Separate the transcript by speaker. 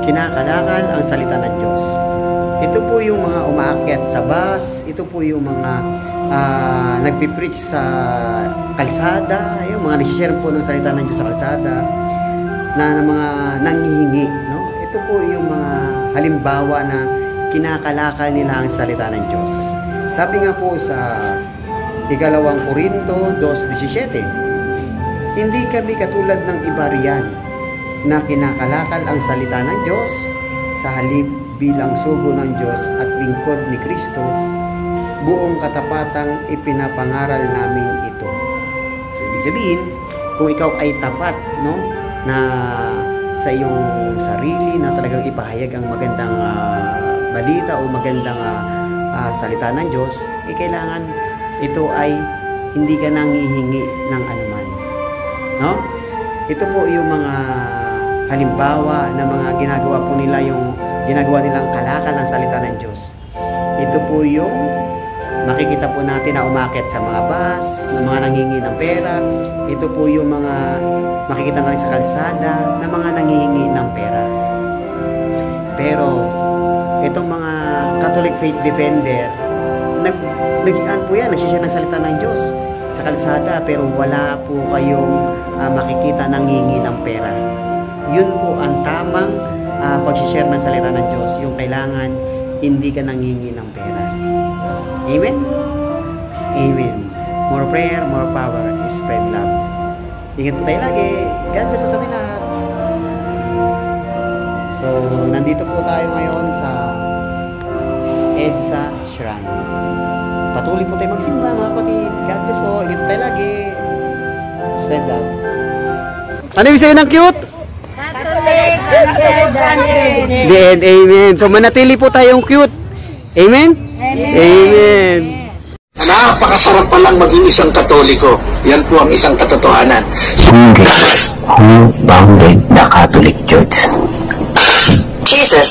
Speaker 1: kinakalakal ang salita ng Diyos. Ito po yung mga umaakyat sa bus, ito po yung mga nagpipreach sa kalsada, yung mga nag-share po ng salita ng Diyos sa kalsada, na mga nangihingi, no? Ito po yung mga halimbawa na kinakalakal nila ang salita ng Diyos. Sabi nga po sa 2 Korinto 2:17, hindi kami katulad ng iba riyan na kinakalakal ang salita ng Diyos, sa halip bilang sugo ng Diyos at lingkod ni Kristo, buong katapatang ipinapangaral namin ito. So, ibig sabihin, kung ikaw ay tapat, no, na sa iyong sarili na talagang ipahayag ang magandang balita o magandang salita ng Diyos, kailangan ito ay hindi ka nanghihingi ng anuman, no? Ito po yung mga halimbawa na mga ginagawa po nila, yung ginagawa nilang kalakal ng salita ng Diyos. Ito po yung makikita po natin na umakyat sa mga bus, na mga nanghihingi ng pera. Ito po yung mga makikita natin sa kalsada na mga nanghihingi ng pera. Pero itong mga Catholic Faith Defender, nagigaan po yan, nagsishare ng salita ng Diyos sa kalsada, pero wala po kayong makikita nanghihingi ng pera. Yun po ang tamang pag-share ng salita ng Diyos, yung kailangan hindi ka nanghihingi ng pera. Amen? Amen. More prayer, more power, spread love. Ingat po tayo lagi. God bless sa atin lahat. So, nandito po tayo ngayon sa EDSA Shrine. Patuloy po tayo magsimba, mga kapatid. God bless po. Ingat po tayo lagi. Spread love. Ano yung sa'yo ng cute? The end. Amen. So, manatili po tayong cute. Amen? Amen.
Speaker 2: Napakasarap palang maging isang Katoliko. Yan po ang isang katotohanan.
Speaker 3: Single, who bounded the Catholic Church?
Speaker 2: Jesus